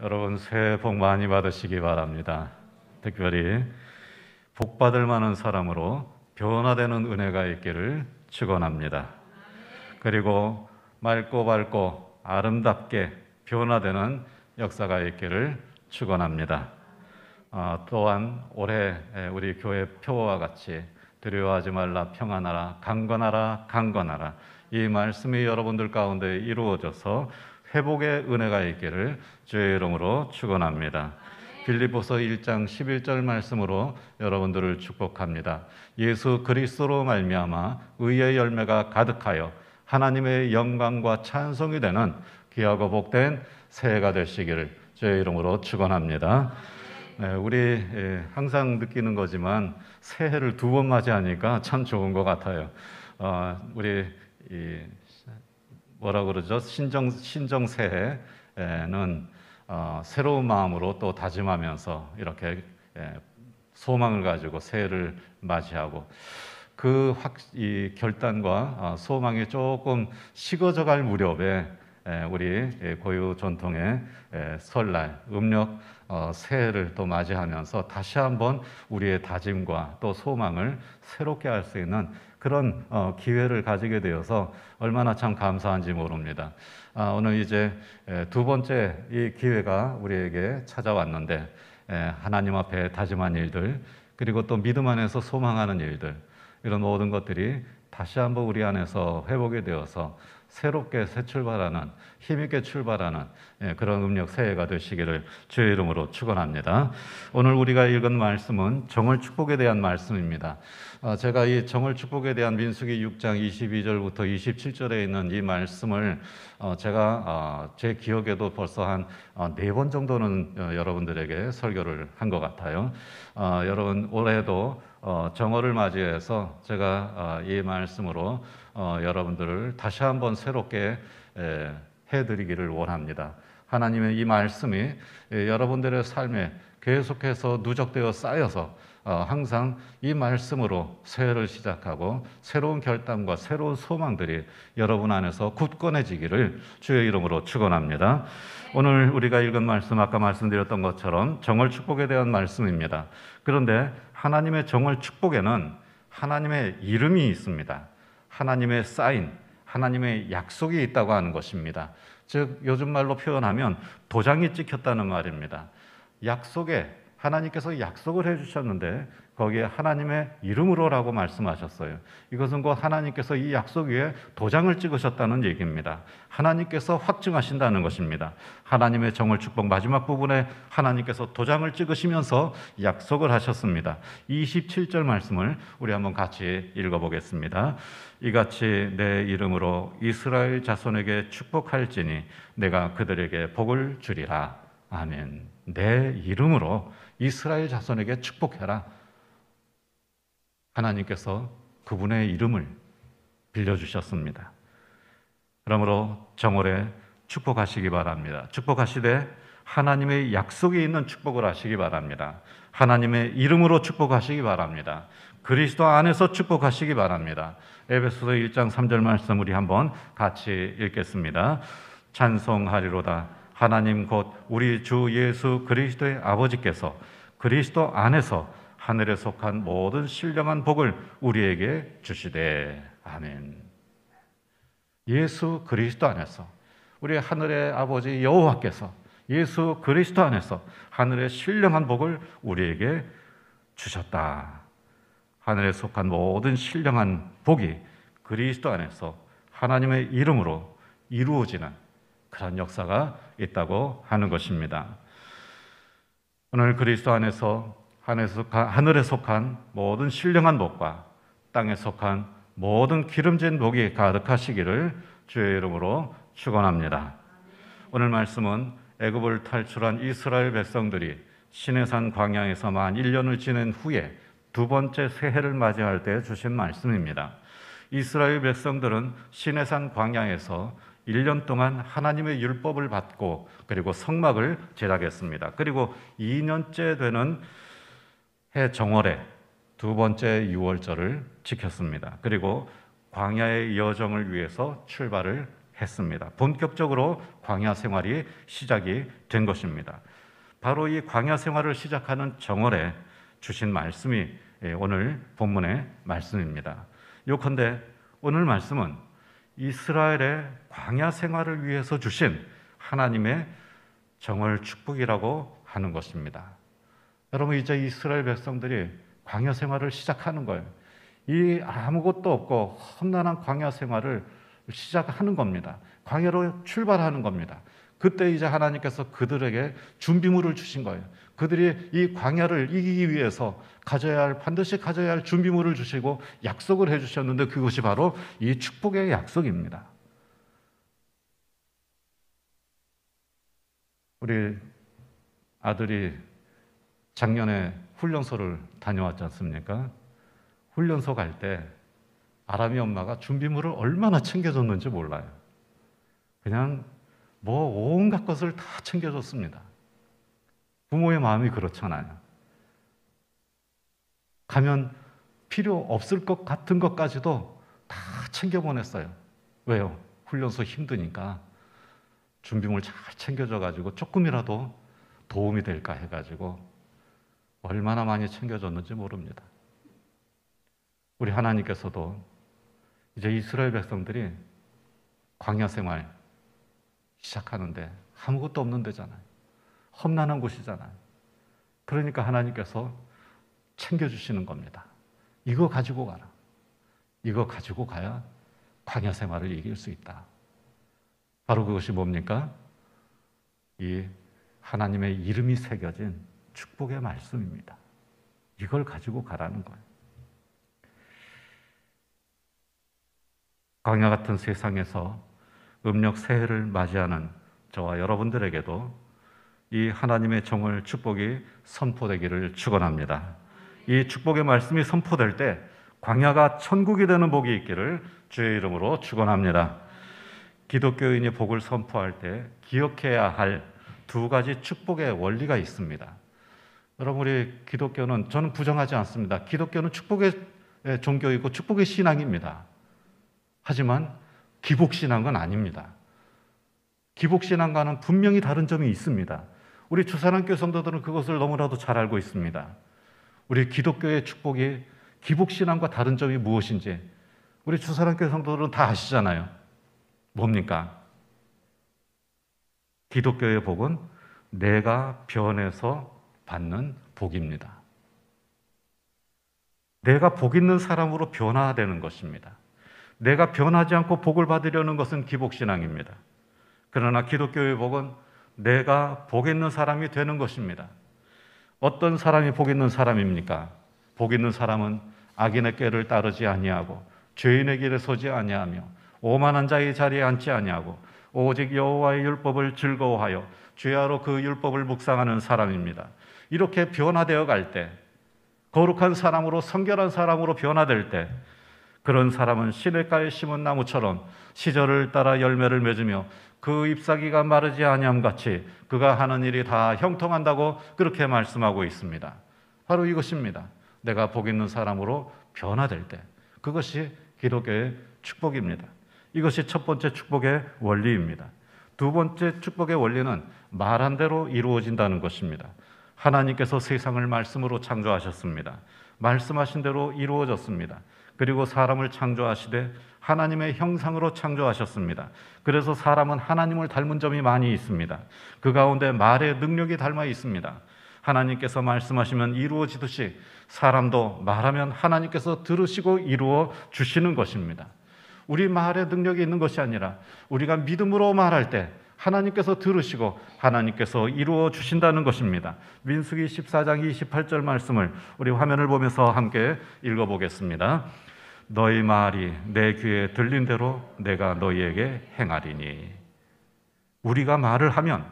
여러분 새해 복 많이 받으시기 바랍니다. 특별히 복 받을 만한 사람으로 변화되는 은혜가 있기를 축원합니다. 그리고 맑고 밝고 아름답게 변화되는 역사가 있기를 축원합니다. 또한 올해 우리 교회 표어와 같이 두려워하지 말라, 평안하라, 강건하라, 강건하라, 이 말씀이 여러분들 가운데 이루어져서 회복의 은혜가 있기를 주의 이름으로 축원합니다. 빌립보서 1장 11절 말씀으로 여러분들을 축복합니다. 예수 그리스도로 말미암아 의의 열매가 가득하여 하나님의 영광과 찬송이 되는 귀하고 복된 새해가 되시기를 주의 이름으로 축원합니다. 우리 항상 느끼는 거지만 새해를 두 번 맞이하니까 참 좋은 것 같아요. 우리 뭐라 그러죠? 신정 새해는 새로운 마음으로 또 다짐하면서 이렇게 소망을 가지고 새해를 맞이하고 이 결단과 소망이 조금 식어져갈 무렵에 우리 고유 전통의 설날, 음력 새해를 또 맞이하면서 다시 한번 우리의 다짐과 또 소망을 새롭게 할 수 있는 그런 기회를 가지게 되어서 얼마나 참 감사한지 모릅니다. 오늘 이제 두 번째 이 기회가 우리에게 찾아왔는데 하나님 앞에 다짐한 일들, 그리고 또 믿음 안에서 소망하는 일들, 이런 모든 것들이 다시 한번 우리 안에서 회복이 되어서 새롭게 새 출발하는, 힘있게 출발하는 그런 음력 새해가 되시기를 주의 이름으로 축원합니다. 오늘 우리가 읽은 말씀은 정월 축복에 대한 말씀입니다. 제가 이 정월 축복에 대한 민수기 6장 22절부터 27절에 있는 이 말씀을 제가 제 기억에도 벌써 한 4번 정도는 여러분들에게 설교를 한 것 같아요. 여러분 올해도 정월을 맞이해서 제가 이 말씀으로 여러분들을 다시 한번 새롭게 해드리기를 원합니다. 하나님의 이 말씀이 여러분들의 삶에 계속해서 누적되어 쌓여서 항상 이 말씀으로 새해를 시작하고 새로운 결단과 새로운 소망들이 여러분 안에서 굳건해지기를 주의 이름으로 축원합니다. 오늘 우리가 읽은 말씀, 아까 말씀드렸던 것처럼 정월 축복에 대한 말씀입니다. 그런데 하나님의 정월 축복에는 하나님의 이름이 있습니다. 하나님의 사인, 하나님의 약속이 있다고 하는 것입니다. 즉 요즘 말로 표현하면 도장이 찍혔다는 말입니다. 약속에 하나님께서 약속을 해주셨는데 거기에 하나님의 이름으로라고 말씀하셨어요. 이것은 곧 하나님께서 이 약속 위에 도장을 찍으셨다는 얘기입니다. 하나님께서 확증하신다는 것입니다. 하나님의 정월 축복 마지막 부분에 하나님께서 도장을 찍으시면서 약속을 하셨습니다. 27절 말씀을 우리 한번 같이 읽어보겠습니다. 이같이 내 이름으로 이스라엘 자손에게 축복할지니 내가 그들에게 복을 주리라. 아멘. 내 이름으로 이스라엘 자손에게 축복해라. 하나님께서 그분의 이름을 빌려주셨습니다. 그러므로 정월에 축복하시기 바랍니다. 축복하시되 하나님의 약속이 있는 축복을 하시기 바랍니다. 하나님의 이름으로 축복하시기 바랍니다. 그리스도 안에서 축복하시기 바랍니다. 에베소서 1장 3절 말씀 우리 한번 같이 읽겠습니다. 찬송하리로다. 하나님 곧 우리 주 예수 그리스도의 아버지께서 그리스도 안에서 하늘에 속한 모든 신령한 복을 우리에게 주시되. 아멘. 예수 그리스도 안에서 우리 하늘의 아버지 여호와께서 예수 그리스도 안에서 하늘의 신령한 복을 우리에게 주셨다. 하늘에 속한 모든 신령한 복이 그리스도 안에서 하나님의 이름으로 이루어지는 그런 역사가 있다고 하는 것입니다. 오늘 그리스도 안에서 하늘에 속한 모든 신령한 복과 땅에 속한 모든 기름진 복이 가득하시기를 주의 이름으로 축원합니다. 오늘 말씀은 애굽을 탈출한 이스라엘 백성들이 시내산 광야에서 만 1년을 지낸 후에 두 번째 새해를 맞이할 때 주신 말씀입니다. 이스라엘 백성들은 시내산 광야에서 1년 동안 하나님의 율법을 받고 그리고 성막을 제작했습니다. 그리고 2년째 되는 해 정월에 두 번째 유월절을 지켰습니다. 그리고 광야의 여정을 위해서 출발을 했습니다. 본격적으로 광야 생활이 시작이 된 것입니다. 바로 이 광야 생활을 시작하는 정월에 주신 말씀이 오늘 본문의 말씀입니다. 요컨대 오늘 말씀은 이스라엘의 광야 생활을 위해서 주신 하나님의 정월 축복이라고 하는 것입니다. 여러분, 이제 이스라엘 백성들이 광야 생활을 시작하는 거예요. 이 아무것도 없고 험난한 광야 생활을 시작하는 겁니다. 광야로 출발하는 겁니다. 그때 이제 하나님께서 그들에게 준비물을 주신 거예요. 그들이 이 광야를 이기기 위해서 반드시 가져야 할 준비물을 주시고 약속을 해주셨는데 그것이 바로 이 축복의 약속입니다. 우리 아들이 작년에 훈련소를 다녀왔지 않습니까? 훈련소 갈 때 아람이 엄마가 준비물을 얼마나 챙겨줬는지 몰라요. 그냥 온갖 것을 다 챙겨줬습니다. 부모의 마음이 그렇잖아요. 가면 필요 없을 것 같은 것까지도 다 챙겨보냈어요. 왜요? 훈련소 힘드니까 준비물 잘 챙겨줘가지고 조금이라도 도움이 될까 해가지고 얼마나 많이 챙겨줬는지 모릅니다. 우리 하나님께서도 이제 이스라엘 백성들이 광야 생활 시작하는데 아무것도 없는 데잖아요. 험난한 곳이잖아요. 그러니까 하나님께서 챙겨주시는 겁니다. 이거 가지고 가라. 이거 가지고 가야 광야 생활을 이길 수 있다. 바로 그것이 뭡니까? 이 하나님의 이름이 새겨진 축복의 말씀입니다. 이걸 가지고 가라는 거예요. 광야 같은 세상에서 음력 새해를 맞이하는 저와 여러분들에게도 이 하나님의 정월 축복이 선포되기를 축원합니다. 이 축복의 말씀이 선포될 때 광야가 천국이 되는 복이 있기를 주의 이름으로 축원합니다. 기독교인이 복을 선포할 때 기억해야 할 두 가지 축복의 원리가 있습니다. 여러분, 우리 기독교는, 저는 부정하지 않습니다. 기독교는 축복의 종교이고 축복의 신앙입니다. 하지만 기복신앙은 아닙니다. 기복신앙과는 분명히 다른 점이 있습니다. 우리 주사랑교회 성도들은 그것을 너무나도 잘 알고 있습니다. 우리 기독교의 축복이 기복신앙과 다른 점이 무엇인지 우리 주사랑교회 성도들은 다 아시잖아요. 뭡니까? 기독교의 복은 내가 변해서 받는 복입니다. 내가 복 있는 사람으로 변화되는 것입니다. 내가 변하지 않고 복을 받으려는 것은 기복신앙입니다. 그러나 기독교의 복은 내가 복 있는 사람이 되는 것입니다. 어떤 사람이 복 있는 사람입니까? 복 있는 사람은 악인의 꾀를 따르지 아니하고 죄인의 길에 서지 아니하며 오만한 자의 자리에 앉지 아니하고 오직 여호와의 율법을 즐거워하여 주야로 그 율법을 묵상하는 사람입니다. 이렇게 변화되어 갈 때, 거룩한 사람으로, 성결한 사람으로 변화될 때, 그런 사람은 시냇가에 심은 나무처럼 시절을 따라 열매를 맺으며 그 잎사귀가 마르지 아니함 같이 그가 하는 일이 다 형통한다고 그렇게 말씀하고 있습니다. 바로 이것입니다. 내가 복 있는 사람으로 변화될 때, 그것이 기독교의 축복입니다. 이것이 첫 번째 축복의 원리입니다. 두 번째 축복의 원리는 말한 대로 이루어진다는 것입니다. 하나님께서 세상을 말씀으로 창조하셨습니다. 말씀하신 대로 이루어졌습니다. 그리고 사람을 창조하시되 하나님의 형상으로 창조하셨습니다. 그래서 사람은 하나님을 닮은 점이 많이 있습니다. 그 가운데 말의 능력이 닮아 있습니다. 하나님께서 말씀하시면 이루어지듯이 사람도 말하면 하나님께서 들으시고 이루어 주시는 것입니다. 우리 말의 능력이 있는 것이 아니라 우리가 믿음으로 말할 때 하나님께서 들으시고 하나님께서 이루어 주신다는 것입니다. 민수기 14장 28절 말씀을 우리 화면을 보면서 함께 읽어보겠습니다. 너희 말이 내 귀에 들린 대로 내가 너희에게 행하리니. 우리가 말을 하면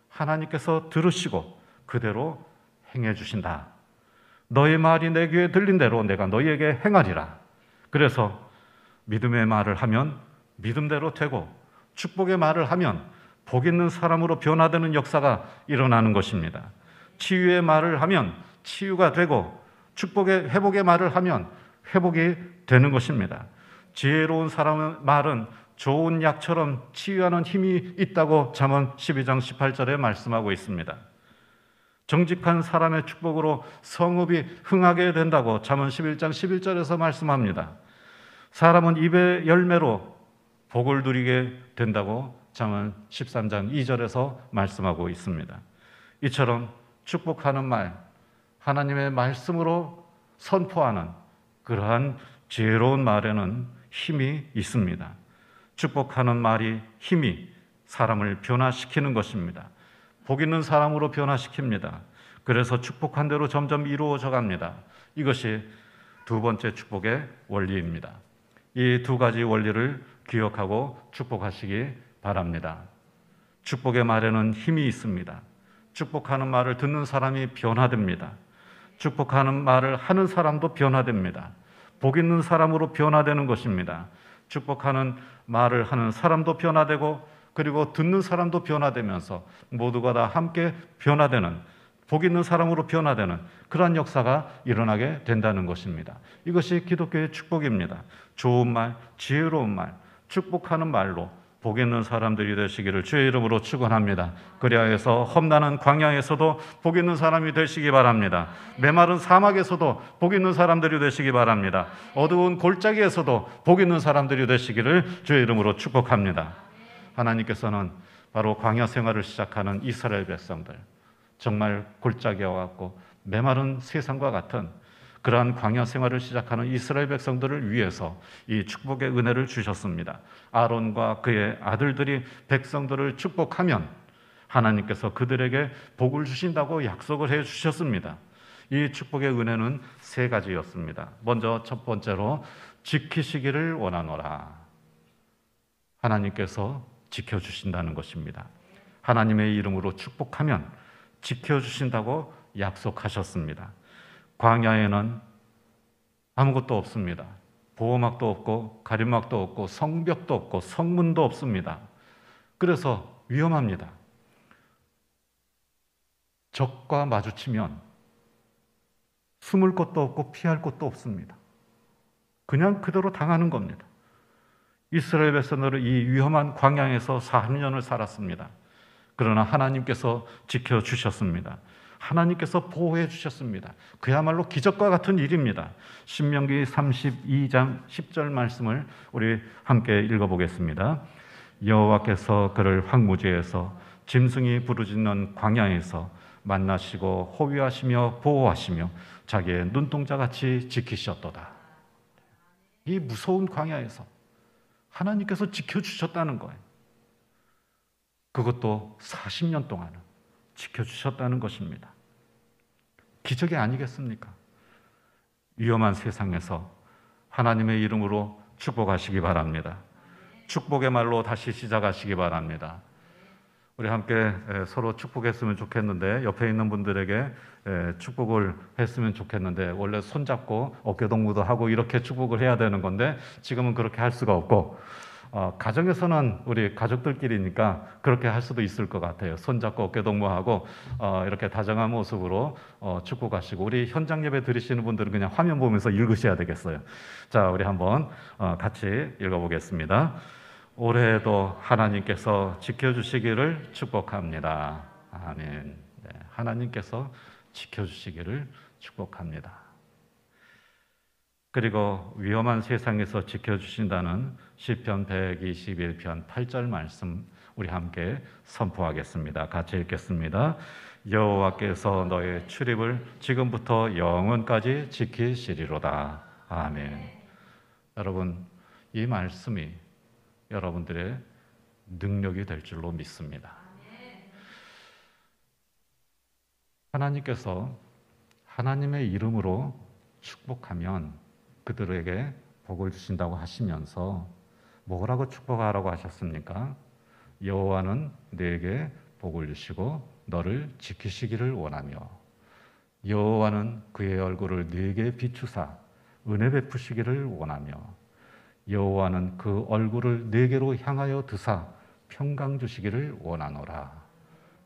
하나님께서 들으시고 그대로 행해 주신다. 너희 말이 내 귀에 들린 대로 내가 너희에게 행하리라. 그래서 믿음의 말을 하면 믿음대로 되고 축복의 말을 하면 복 있는 사람으로 변화되는 역사가 일어나는 것입니다. 치유의 말을 하면 치유가 되고 축복의 회복의 말을 하면 회복이 되는 것입니다. 지혜로운 사람의 말은 좋은 약처럼 치유하는 힘이 있다고 잠언 12장 18절에 말씀하고 있습니다. 정직한 사람의 축복으로 성읍이 흥하게 된다고 잠언 11장 11절에서 말씀합니다. 사람은 입의 열매로 복을 누리게 된다고 잠언 13장 2절에서 말씀하고 있습니다. 이처럼 축복하는 말, 하나님의 말씀으로 선포하는 그러한 지혜로운 말에는 힘이 있습니다. 축복하는 말이 힘이 사람을 변화시키는 것입니다. 복 있는 사람으로 변화시킵니다. 그래서 축복한 대로 점점 이루어져 갑니다. 이것이 두 번째 축복의 원리입니다. 이 두 가지 원리를 기억하고 축복하시기 바랍니다. 축복의 말에는 힘이 있습니다. 축복하는 말을 듣는 사람이 변화됩니다. 축복하는 말을 하는 사람도 변화됩니다. 복 있는 사람으로 변화되는 것입니다. 축복하는 말을 하는 사람도 변화되고 그리고 듣는 사람도 변화되면서 모두가 다 함께 변화되는, 복 있는 사람으로 변화되는 그러한 역사가 일어나게 된다는 것입니다. 이것이 기독교의 축복입니다. 좋은 말, 지혜로운 말, 축복하는 말로 복 있는 사람들이 되시기를 주의 이름으로 축원합니다. 그리하여서 험난한 광야에서도 복 있는 사람이 되시기 바랍니다. 메마른 사막에서도 복 있는 사람들이 되시기 바랍니다. 어두운 골짜기에서도 복 있는 사람들이 되시기를 주의 이름으로 축복합니다. 하나님께서는 바로 광야 생활을 시작하는 이스라엘 백성들, 정말 골짜기와 같고 메마른 세상과 같은 그러한 광야 생활을 시작하는 이스라엘 백성들을 위해서 이 축복의 은혜를 주셨습니다. 아론과 그의 아들들이 백성들을 축복하면 하나님께서 그들에게 복을 주신다고 약속을 해 주셨습니다. 이 축복의 은혜는 세 가지였습니다. 먼저 첫 번째로 지키시기를 원하노라. 하나님께서 지켜주신다는 것입니다. 하나님의 이름으로 축복하면 지켜주신다고 약속하셨습니다. 광야에는 아무것도 없습니다. 보호막도 없고 가림막도 없고 성벽도 없고 성문도 없습니다. 그래서 위험합니다. 적과 마주치면 숨을 곳도 없고 피할 곳도 없습니다. 그냥 그대로 당하는 겁니다. 이스라엘 백성들은 이 위험한 광야에서 40년을 살았습니다. 그러나 하나님께서 지켜주셨습니다. 하나님께서 보호해 주셨습니다. 그야말로 기적과 같은 일입니다. 신명기 32장 10절 말씀을 우리 함께 읽어보겠습니다. 여호와께서 그를 황무지에서 짐승이 부르짖는 광야에서 만나시고 호위하시며 보호하시며 자기의 눈동자같이 지키셨도다. 이 무서운 광야에서 하나님께서 지켜주셨다는 거예요. 그것도 40년 동안 지켜주셨다는 것입니다. 기적이 아니겠습니까? 위험한 세상에서 하나님의 이름으로 축복하시기 바랍니다. 축복의 말로 다시 시작하시기 바랍니다. 우리 함께 서로 축복했으면 좋겠는데 옆에 있는 분들에게 축복을 했으면 좋겠는데 원래 손잡고 어깨동무도 하고 이렇게 축복을 해야 되는 건데 지금은 그렇게 할 수가 없고 가정에서는 우리 가족들끼리니까 그렇게 할 수도 있을 것 같아요. 손잡고 어깨동무하고 이렇게 다정한 모습으로 축복하시고 우리 현장 예배 드리시는 분들은 그냥 화면 보면서 읽으셔야 되겠어요. 자, 우리 한번 같이 읽어보겠습니다. 올해도 하나님께서 지켜주시기를 축복합니다. 아멘. 네, 하나님께서 지켜주시기를 축복합니다. 그리고 위험한 세상에서 지켜주신다는 시편 121편 8절 말씀 우리 함께 선포하겠습니다. 같이 읽겠습니다. 여호와께서 너의 출입을 지금부터 영원까지 지키시리로다. 아멘. 여러분, 이 말씀이 여러분들의 능력이 될 줄로 믿습니다. 하나님께서 하나님의 이름으로 축복하면 그들에게 복을 주신다고 하시면서 뭐라고 축복하라고 하셨습니까? 여호와는 너에게 복을 주시고 너를 지키시기를 원하며 여호와는 그의 얼굴을 너에게 비추사 은혜 베푸시기를 원하며 여호와는 그 얼굴을 네게로 향하여 드사 평강 주시기를 원하노라.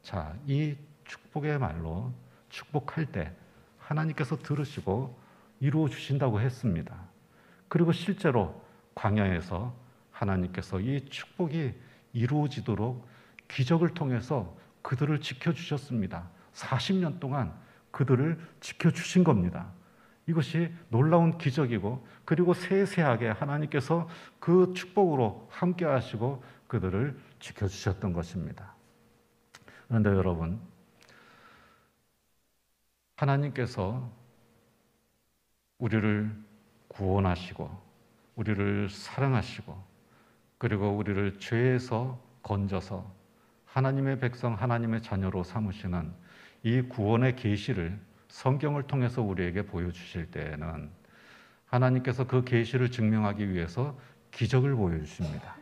자, 이 축복의 말로 축복할 때 하나님께서 들으시고 이루어 주신다고 했습니다. 그리고 실제로 광야에서 하나님께서 이 축복이 이루어지도록 기적을 통해서 그들을 지켜주셨습니다. 40년 동안 그들을 지켜주신 겁니다. 이것이 놀라운 기적이고, 그리고 세세하게 하나님께서 그 축복으로 함께 하시고 그들을 지켜주셨던 것입니다. 그런데 여러분, 하나님께서 우리를 구원하시고 우리를 사랑하시고 그리고 우리를 죄에서 건져서 하나님의 백성, 하나님의 자녀로 삼으시는 이 구원의 계시를 성경을 통해서 우리에게 보여주실 때에는 하나님께서 그 계시를 증명하기 위해서 기적을 보여주십니다.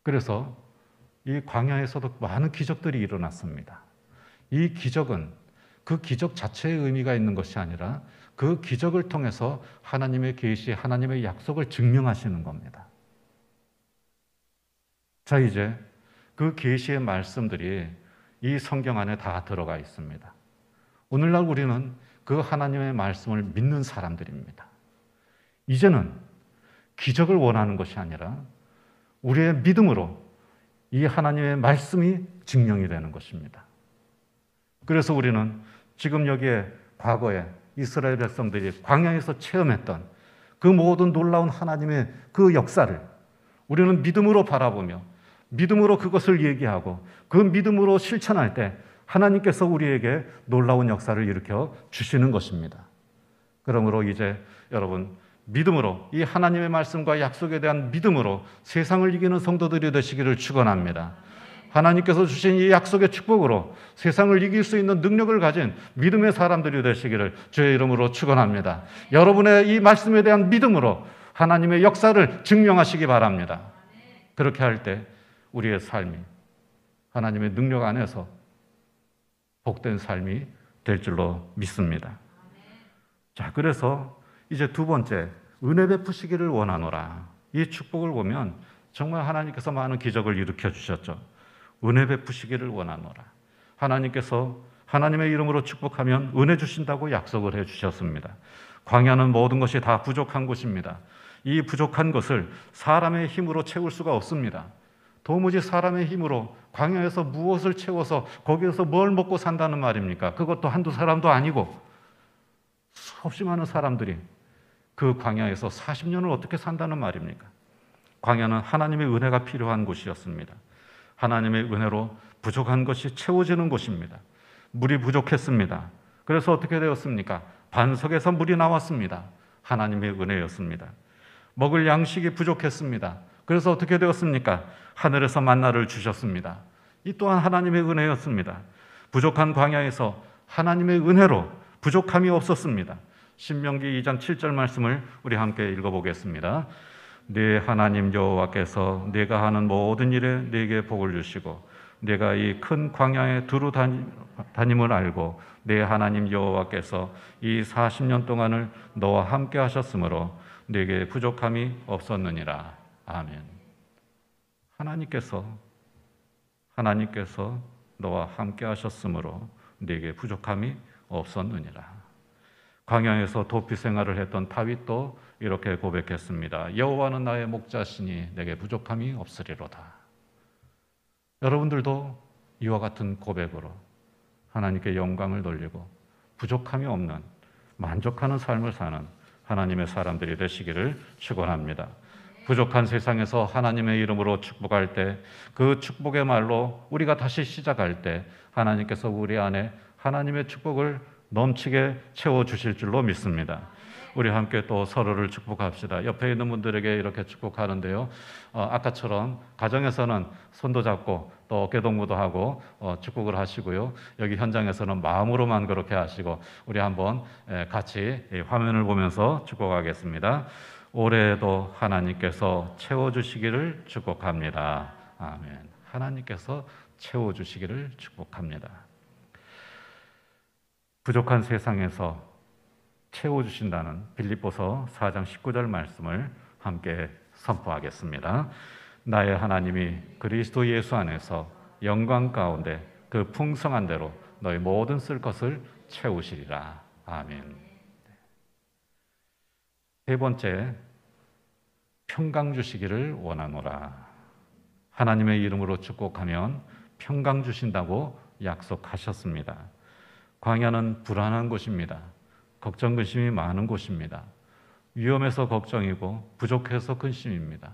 그래서 이 광야에서도 많은 기적들이 일어났습니다. 이 기적은 그 기적 자체의 의미가 있는 것이 아니라 그 기적을 통해서 하나님의 계시, 하나님의 약속을 증명하시는 겁니다. 자, 이제 그 계시의 말씀들이 이 성경 안에 다 들어가 있습니다. 오늘날 우리는 그 하나님의 말씀을 믿는 사람들입니다. 이제는 기적을 원하는 것이 아니라 우리의 믿음으로 이 하나님의 말씀이 증명이 되는 것입니다. 그래서 우리는 지금 여기에 과거에 이스라엘 백성들이 광야에서 체험했던 그 모든 놀라운 하나님의 그 역사를 우리는 믿음으로 바라보며 믿음으로 그것을 얘기하고 그 믿음으로 실천할 때 하나님께서 우리에게 놀라운 역사를 일으켜 주시는 것입니다. 그러므로 이제 여러분, 믿음으로, 이 하나님의 말씀과 약속에 대한 믿음으로 세상을 이기는 성도들이 되시기를 축원합니다. 하나님께서 주신 이 약속의 축복으로 세상을 이길 수 있는 능력을 가진 믿음의 사람들이 되시기를 주의 이름으로 축원합니다. 여러분의 이 말씀에 대한 믿음으로 하나님의 역사를 증명하시기 바랍니다. 그렇게 할 때 우리의 삶이 하나님의 능력 안에서 복된 삶이 될 줄로 믿습니다. 자, 그래서 이제 두 번째, 은혜 베푸시기를 원하노라. 이 축복을 보면 정말 하나님께서 많은 기적을 일으켜 주셨죠. 은혜 베푸시기를 원하노라. 하나님께서 하나님의 이름으로 축복하면 은혜 주신다고 약속을 해 주셨습니다. 광야는 모든 것이 다 부족한 곳입니다. 이 부족한 것을 사람의 힘으로 채울 수가 없습니다. 도무지 사람의 힘으로 광야에서 무엇을 채워서 거기에서 뭘 먹고 산다는 말입니까? 그것도 한두 사람도 아니고 수없이 많은 사람들이 그 광야에서 40년을 어떻게 산다는 말입니까? 광야는 하나님의 은혜가 필요한 곳이었습니다. 하나님의 은혜로 부족한 것이 채워지는 곳입니다. 물이 부족했습니다. 그래서 어떻게 되었습니까? 반석에서 물이 나왔습니다. 하나님의 은혜였습니다. 먹을 양식이 부족했습니다. 그래서 어떻게 되었습니까? 하늘에서 만나를 주셨습니다. 이 또한 하나님의 은혜였습니다. 부족한 광야에서 하나님의 은혜로 부족함이 없었습니다. 신명기 2장 7절 말씀을 우리 함께 읽어보겠습니다. 네 하나님 여호와께서 네가 하는 모든 일에 네게 복을 주시고 네가 이 큰 광야에 두루 다님을 알고 네 하나님 여호와께서 이 40년 동안을 너와 함께 하셨으므로 네게 부족함이 없었느니라. 아멘. 하나님께서 너와 함께 하셨으므로 네게 부족함이 없었느니라. 광야에서 도피 생활을 했던 다윗도 이렇게 고백했습니다. 여호와는 나의 목자시니 내게 부족함이 없으리로다. 여러분들도 이와 같은 고백으로 하나님께 영광을 돌리고 부족함이 없는 만족하는 삶을 사는 하나님의 사람들이 되시기를 축원합니다. 부족한 세상에서 하나님의 이름으로 축복할 때 그 축복의 말로 우리가 다시 시작할 때 하나님께서 우리 안에 하나님의 축복을 넘치게 채워주실 줄로 믿습니다. 우리 함께 또 서로를 축복합시다. 옆에 있는 분들에게 이렇게 축복하는데요. 아까처럼 가정에서는 손도 잡고 또 어깨동무도 하고 축복을 하시고요. 여기 현장에서는 마음으로만 그렇게 하시고 우리 한번 같이 화면을 보면서 축복하겠습니다. 올해에도 하나님께서 채워주시기를 축복합니다. 아멘. 하나님께서 채워주시기를 축복합니다. 부족한 세상에서 채워주신다는 빌립보서 4장 19절 말씀을 함께 선포하겠습니다. 나의 하나님이 그리스도 예수 안에서 영광 가운데 그 풍성한 대로 너희 모든 쓸 것을 채우시리라. 아멘. 세 번째, 평강 주시기를 원하노라. 하나님의 이름으로 축복하면 평강 주신다고 약속하셨습니다. 광야는 불안한 곳입니다. 걱정 근심이 많은 곳입니다. 위험해서 걱정이고 부족해서 근심입니다.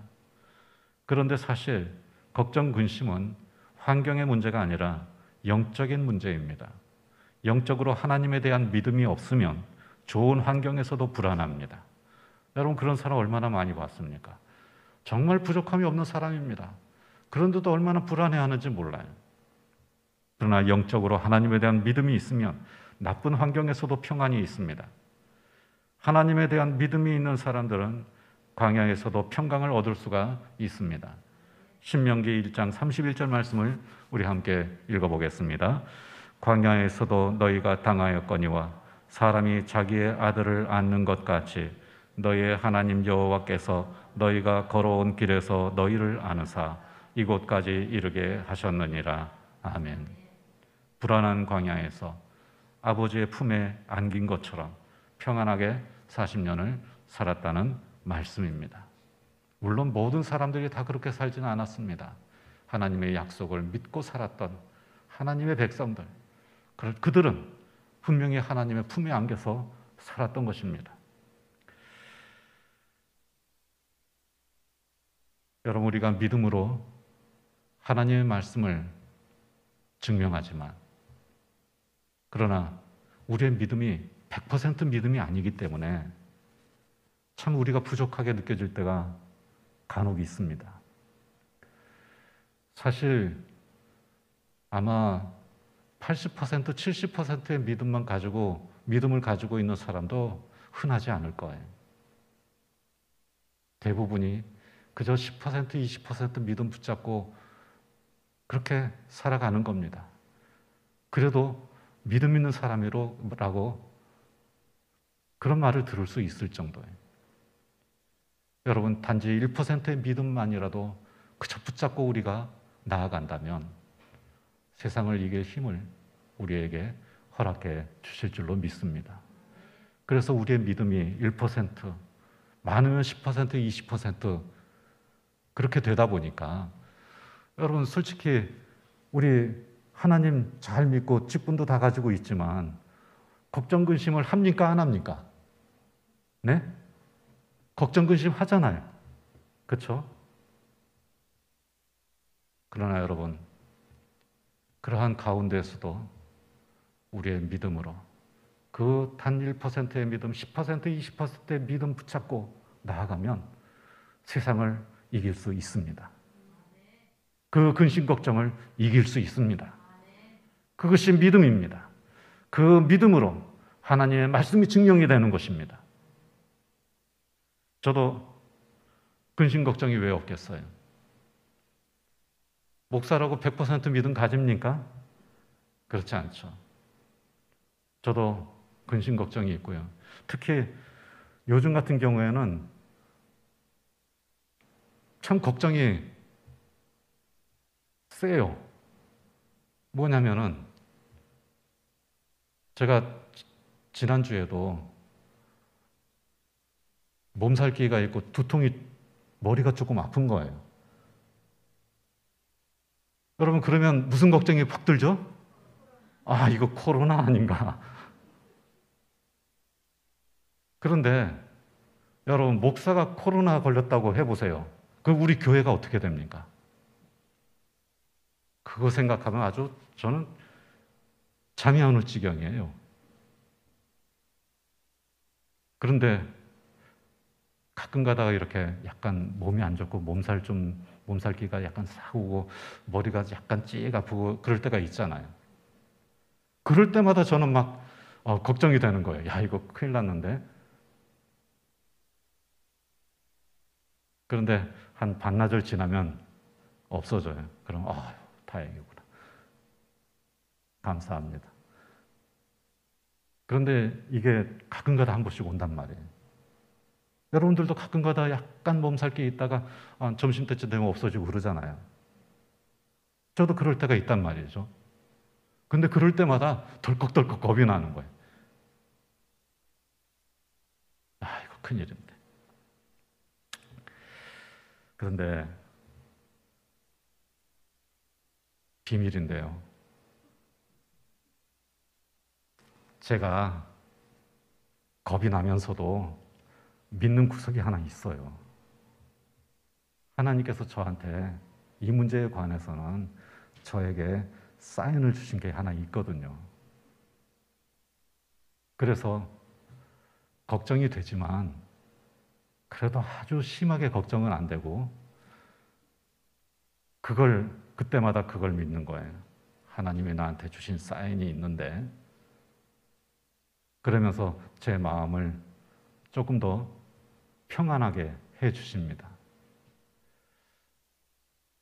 그런데 사실 걱정 근심은 환경의 문제가 아니라 영적인 문제입니다. 영적으로 하나님에 대한 믿음이 없으면 좋은 환경에서도 불안합니다. 여러분, 그런 사람 얼마나 많이 봤습니까? 정말 부족함이 없는 사람입니다. 그런데도 얼마나 불안해하는지 몰라요. 그러나 영적으로 하나님에 대한 믿음이 있으면 나쁜 환경에서도 평안이 있습니다. 하나님에 대한 믿음이 있는 사람들은 광야에서도 평강을 얻을 수가 있습니다. 신명기 1장 31절 말씀을 우리 함께 읽어보겠습니다. 광야에서도 너희가 당하였거니와 사람이 자기의 아들을 안는 것 같이 너희의 하나님 여호와께서 너희가 걸어온 길에서 너희를 안으사 이곳까지 이르게 하셨느니라. 아멘. 불안한 광야에서 아버지의 품에 안긴 것처럼 평안하게 40년을 살았다는 말씀입니다. 물론 모든 사람들이 다 그렇게 살지는 않았습니다. 하나님의 약속을 믿고 살았던 하나님의 백성들, 그들은 분명히 하나님의 품에 안겨서 살았던 것입니다. 여러분, 우리가 믿음으로 하나님의 말씀을 증명하지만, 그러나 우리의 믿음이 100% 믿음이 아니기 때문에 참 우리가 부족하게 느껴질 때가 간혹 있습니다. 사실 아마 80%, 70%의 믿음을 가지고 있는 사람도 흔하지 않을 거예요. 대부분이 그저 10%, 20% 믿음 붙잡고 그렇게 살아가는 겁니다. 그래도 믿음 있는 사람이라고 그런 말을 들을 수 있을 정도예요. 여러분, 단지 1%의 믿음만이라도 그저 붙잡고 우리가 나아간다면 세상을 이길 힘을 우리에게 허락해 주실 줄로 믿습니다. 그래서 우리의 믿음이 1%, 많으면 10%, 20% 그렇게 되다 보니까 여러분, 솔직히 우리 하나님 잘 믿고 직분도 다 가지고 있지만 걱정 근심을 합니까, 안 합니까? 네? 걱정 근심 하잖아요. 그렇죠? 그러나 여러분, 그러한 가운데에서도 우리의 믿음으로 그 단 1%의 믿음, 10%, 20%의 믿음 붙잡고 나아가면 세상을 이길 수 있습니다. 그 근심 걱정을 이길 수 있습니다. 그것이 믿음입니다. 그 믿음으로 하나님의 말씀이 증명이 되는 것입니다. 저도 근심 걱정이 왜 없겠어요? 목사라고 100% 믿음 가집니까? 그렇지 않죠. 저도 근심 걱정이 있고요. 특히 요즘 같은 경우에는 참 걱정이 세요. 뭐냐면은 제가 지난주에도 몸살기가 있고 두통이, 머리가 조금 아픈 거예요. 여러분, 그러면 무슨 걱정이 팍 들죠? 아, 이거 코로나 아닌가? 그런데 여러분, 목사가 코로나 걸렸다고 해보세요. 그럼 우리 교회가 어떻게 됩니까? 그거 생각하면 아주 저는 잠이 안 올 지경이에요. 그런데 가끔 가다가 이렇게 약간 몸이 안 좋고 몸살기가 약간 싹 오고 머리가 약간 찌 아프고 그럴 때가 있잖아요. 그럴 때마다 저는 막 걱정이 되는 거예요. 야, 이거 큰일 났는데. 그런데 한 반나절 지나면 없어져요. 그럼 다행이구나. 감사합니다. 그런데 이게 가끔가다 한 번씩 온단 말이에요. 여러분들도 가끔가다 약간 몸살기 있다가 점심때쯤 되면 없어지고 그러잖아요. 저도 그럴 때가 있단 말이죠. 근데 그럴 때마다 덜컥덜컥 겁이 나는 거예요. 이거 큰일인데. 그런데 비밀인데요. 제가 겁이 나면서도 믿는 구석이 하나 있어요. 하나님께서 저한테 이 문제에 관해서는 저에게 사인을 주신 게 하나 있거든요. 그래서 걱정이 되지만 그래도 아주 심하게 걱정은 안 되고 그때마다 그걸 믿는 거예요. 하나님이 나한테 주신 사인이 있는데, 그러면서 제 마음을 조금 더 평안하게 해 주십니다.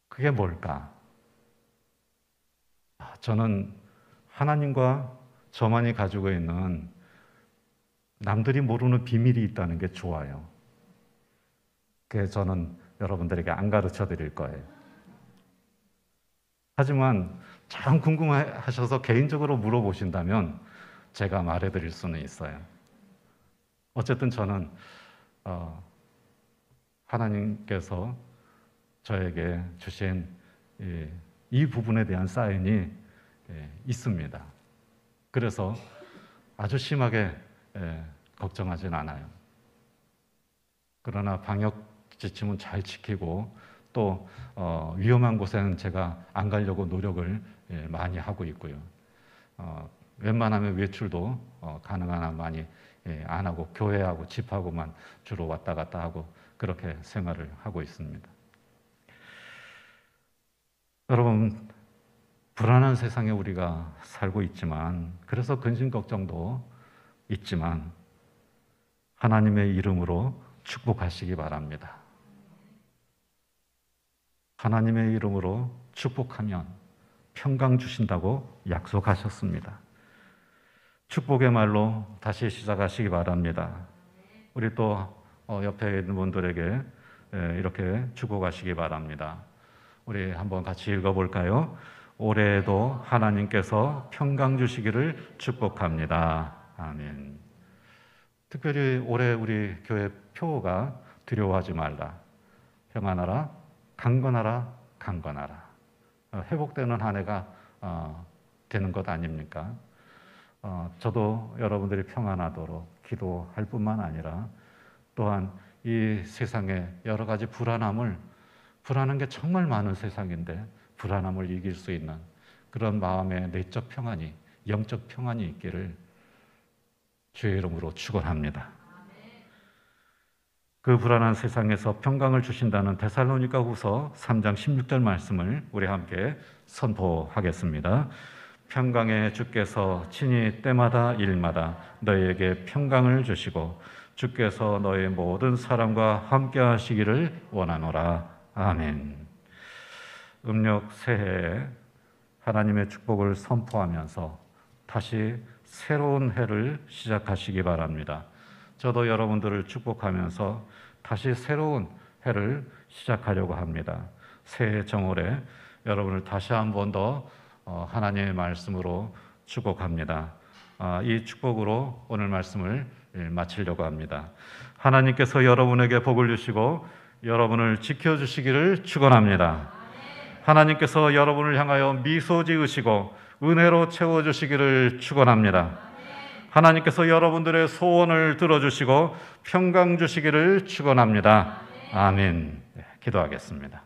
그게 뭘까? 저는 하나님과 저만이 가지고 있는 남들이 모르는 비밀이 있다는 게 좋아요. 그래서 저는 여러분들에게 안 가르쳐 드릴 거예요. 하지만 참 궁금하셔서 개인적으로 물어보신다면 제가 말해 드릴 수는 있어요. 어쨌든 저는 하나님께서 저에게 주신 이 부분에 대한 사인이 있습니다. 그래서 아주 심하게 걱정하진 않아요. 그러나 방역 지침은 잘 지키고 또 위험한 곳에는 제가 안 가려고 노력을 많이 하고 있고요. 웬만하면 외출도 가능한 한 많이 안 하고 교회하고 집하고만 주로 왔다 갔다 하고 그렇게 생활을 하고 있습니다. 여러분, 불안한 세상에 우리가 살고 있지만, 그래서 근심 걱정도 있지만 하나님의 이름으로 축복하시기 바랍니다. 하나님의 이름으로 축복하면 평강 주신다고 약속하셨습니다. 축복의 말로 다시 시작하시기 바랍니다. 우리 또 옆에 있는 분들에게 이렇게 축복하시기 바랍니다. 우리 한번 같이 읽어볼까요? 올해에도 하나님께서 평강 주시기를 축복합니다. 아멘. 특별히 올해 우리 교회 표어가 두려워하지 말라, 평안하라, 강건하라, 강건하라. 회복되는 한 해가 되는 것 아닙니까? 저도 여러분들이 평안하도록 기도할 뿐만 아니라 또한 이 세상에 여러 가지 불안한 게 정말 많은 세상인데 불안함을 이길 수 있는 그런 마음의 내적 평안이, 영적 평안이 있기를 주의 이름으로 축원합니다. 그 불안한 세상에서 평강을 주신다는 데살로니가 후서 3장 16절 말씀을 우리 함께 선포하겠습니다. 평강의 주께서 친히 때마다 일마다 너희에게 평강을 주시고 주께서 너희 모든 사람과 함께 하시기를 원하노라. 아멘. 음력 새해에 하나님의 축복을 선포하면서 다시 새로운 해를 시작하시기 바랍니다. 저도 여러분들을 축복하면서 다시 새로운 해를 시작하려고 합니다. 새해 정월에 여러분을 다시 한 번 더 하나님의 말씀으로 축복합니다. 이 축복으로 오늘 말씀을 마치려고 합니다. 하나님께서 여러분에게 복을 주시고 여러분을 지켜주시기를 축원합니다. 하나님께서 여러분을 향하여 미소 지으시고 은혜로 채워주시기를 축원합니다. 하나님께서 여러분들의 소원을 들어주시고 평강 주시기를 축원합니다. 아멘. 기도하겠습니다.